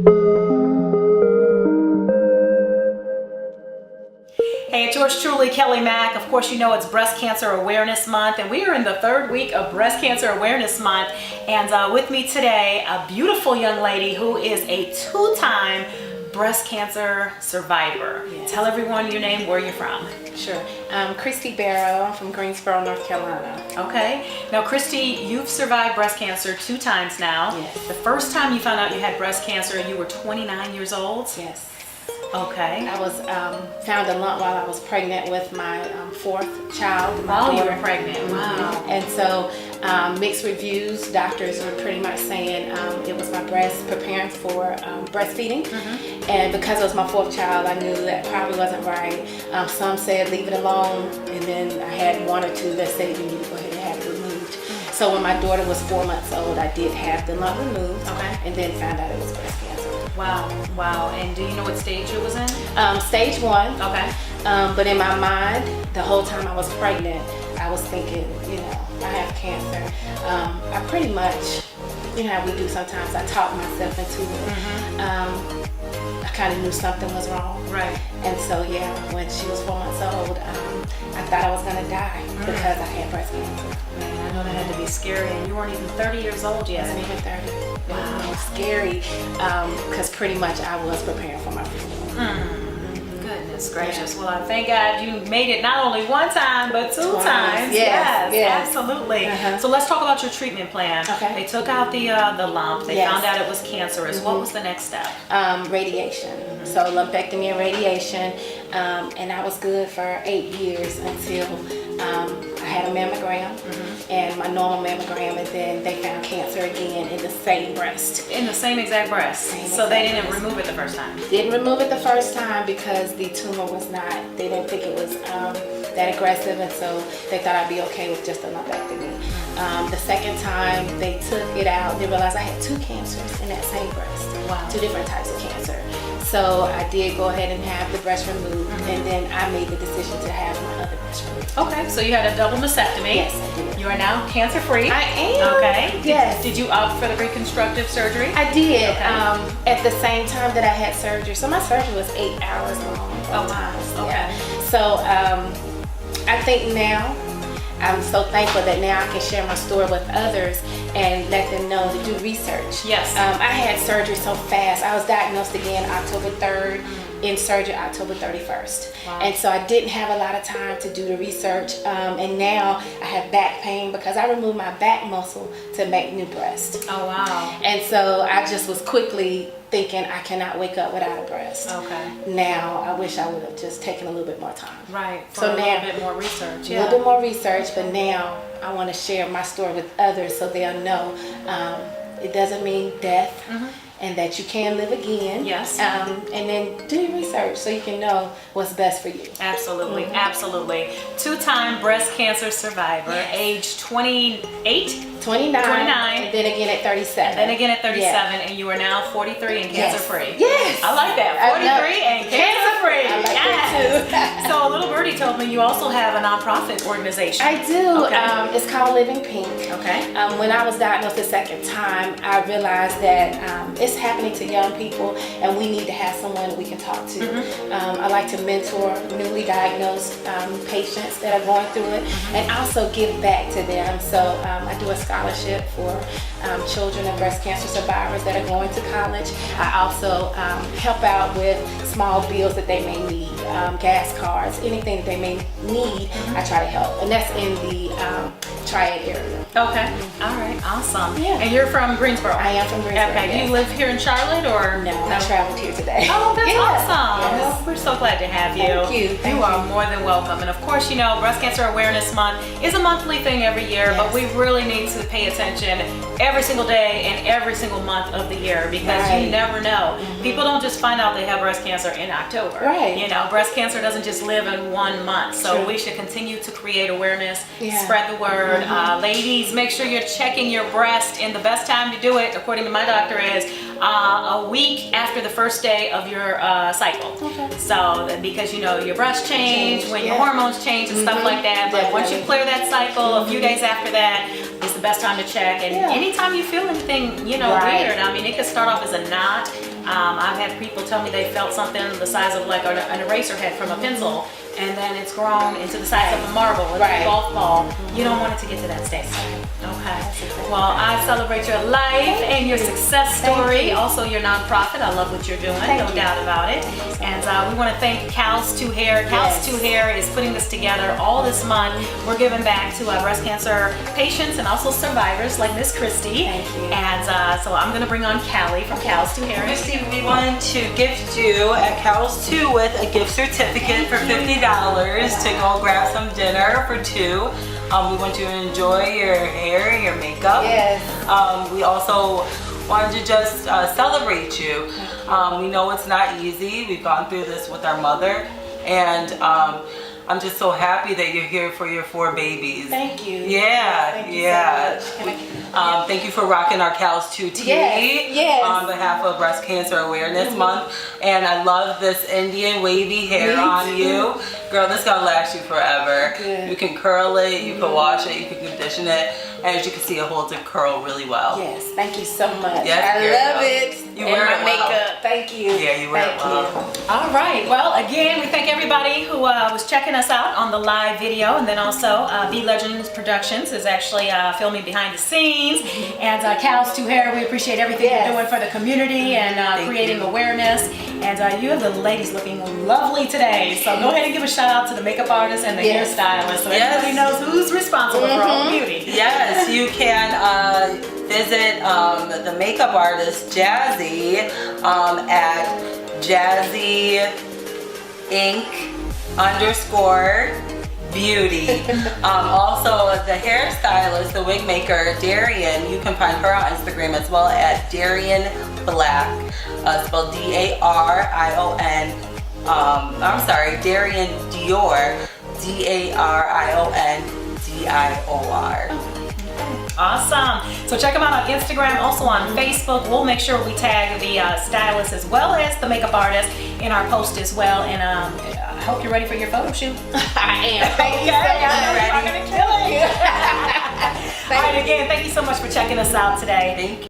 Hey, it's yours truly, Kelly Mack. Of course, you know it's Breast Cancer Awareness Month, and we are in the third week of Breast Cancer Awareness Month. And with me today, a beautiful young lady who is a two-time breast cancer survivor. Yes. Tell everyone your name, where you're from. Sure. Kristie Barrow. I'm from Greensboro, North Carolina. Okay. Now, Kristie, you've survived breast cancer 2 times now. Yes. The first time you found out you had breast cancer, you were 29 years old. Yes. Okay. I was found a lump while I was pregnant with my 4th child. While you were pregnant. Wow. And so mixed reviews. Doctors were pretty much saying it was my breast preparing for breastfeeding. And because it was my 4th child, I knew that probably wasn't right. Some said leave it alone, and then I had 1 or 2 that said you need to go ahead and have it removed. So when my daughter was 4 months old, I did have the lump removed. Okay. And then found out it was breast cancer. Wow. Wow. And do you know what stage it was in? Stage 1. Okay. But in my mind, the whole time I was pregnant, I was thinking, I have cancer. I pretty much, how we do sometimes, I talk myself into it. I kind of knew something was wrong. Right. And so, when she was 4 months old, I thought I was going to die because I had breast cancer. Man, I know that had to be scary, and you weren't even 30 years old yet. I wasn't even 30. Wow. It was scary because pretty much I was preparing for my funeral. Goodness gracious. Well, I thank God you made it not only 1 time, but 2 times. Yes, absolutely. So let's talk about your treatment plan. Okay. They took out the lump. They found out it was cancerous. What was the next step? Radiation. So lumpectomy and radiation. And I was good for 8 years until I had a mammogram and my normal mammogram, and then they found cancer again in the same breast. In the same exact breast. So they didn't remove it the first time? Didn't remove it the first time because the tumor was not, they didn't think it was that aggressive, and so they thought I'd be okay with just a lumpectomy. The second time they took it out, they realized I had 2 cancers in that same breast. Wow. 2 different types of cancer. So I did go ahead and have the breast removed, and then I made the decision to have my other breast removed. Okay, so you had a double mastectomy. Yes, I did. You are now cancer-free. I am. Okay. Yes. Did you opt for the reconstructive surgery? I did. Okay. At the same time that I had surgery. So my surgery was 8 hours long. Okay. So I think now, I'm so thankful that now I can share my story with others and let them know to do research. Yes. I had surgery so fast. I was diagnosed again October 3rd, in surgery October 31st. Wow. And so I didn't have a lot of time to do the research. And now I have back pain because I removed my back muscle to make new breast. Oh, wow. And so I just was quickly thinking I cannot wake up without a breast. Okay. Now I wish I would have just taken a little bit more time. Right. So a now little bit more research. a little bit more research, but now I want to share my story with others so they'll know it doesn't mean death, and that you can live again. Yes. And then do your research so you can know what's best for you. Absolutely, absolutely. 2-time breast cancer survivor, age 28? 29. 29. And then again at 37. Then again at 37, Yeah. and you are now 43 and cancer-free. Yes. I like that. 43 and cancer-free. I like that too. So a little birdie told me you also have a nonprofit organization. I do. Okay. It's called Living Pink. Okay. When I was diagnosed the second time, I realized that it's happening to young people, and we need to have someone we can talk to. I like to mentor newly diagnosed patients that are going through it, and also give back to them. So I do a scholarship for children of breast cancer survivors that are going to college. I also help out with small bills that they may need, gas cards, anything that they may need. I try to help, and that's in the Triad area. Okay. All right. Awesome. Yeah. And you're from Greensboro? I am from Greensboro. Okay. Do yes. you live here in Charlotte or? No, I traveled here today. Oh, that's awesome. Yes. Well, we're so glad to have you. Thank you. You are more than welcome. And of course, Breast Cancer Awareness Month is a monthly thing every year, but we really need to pay attention every single day and every single month of the year, because you never know. People don't just find out they have breast cancer in October. Right. Breast cancer doesn't just live in 1 month. So True. we should continue to create awareness, spread the word. Ladies, make sure you're checking your breast, and the best time to do it, according to my doctor, is a week after the first day of your cycle. Okay. So because your breasts change when your hormones change and stuff like that. But once you Definitely. clear that cycle, a few days after that, it's the best time to check. And anytime you feel anything, weird, I mean, it could start off as a knot. I've had people tell me they felt something the size of like an eraser head from a pencil, and then it's grown into the size of a marble or a golf ball. You don't want it to get to that stage. Okay. Well, I celebrate your life and your success story. Also your nonprofit. I love what you're doing. No doubt about it. And we want to thank Kalz 2 Hair. Kalz 2 Hair is putting this together all this month. We're giving back to breast cancer patients and also survivors like Miss Kristie. Thank you. And so I'm going to bring on Callie from Kalz 2 Hair. Kristie, we want to gift you at Kalz 2 with a gift certificate for $50 to go grab some dinner for 2. We want you to enjoy your hair, your makeup. Yes. We also wanted to just celebrate you. We know it's not easy. We've gone through this with our mother, and I'm just so happy that you're here for your 4 babies. Thank you. Yeah, Thank you yeah. so much. Thank you for rocking our Kalz 2 tea Yes. on behalf of Breast Cancer Awareness Month. And I love this Indian wavy hair on you. Girl, this is gonna last you forever. Good. You can curl it, you can wash it, you can condition it. And as you can see, it holds it curl really well. Yes, thank you so much. Yes, I love it. You and wear my it well. makeup. Thank you. Yeah, you wear it well. All right. Well, again, we thank everybody who was checking us out on the live video, and then also B Legends Productions is actually filming behind the scenes, and Kalz 2 Hair. We appreciate everything you're doing for the community and creating awareness. And you have the ladies looking lovely today. So go ahead and give a shout out to the makeup artist and the hairstylist, so everybody knows who's responsible for all the beauty. Yes, you can visit the makeup artist Jazzy at Jazzy Inc_beauty. Also the hairstylist, the wig maker Darian, you can find her on Instagram as well at Darian Black, spelled D-A-R-I-O-N. I'm sorry, Darian Dior, D-A-R-I-O-N-D-I-O-R. Awesome. So check them out on Instagram, also on Facebook. We'll make sure we tag the stylist as well as the makeup artist in our post as well. And I hope you're ready for your photo shoot. I am. Thank you so much. I'm gonna kill it. All right, again, thank you so much for checking us out today. Thank you.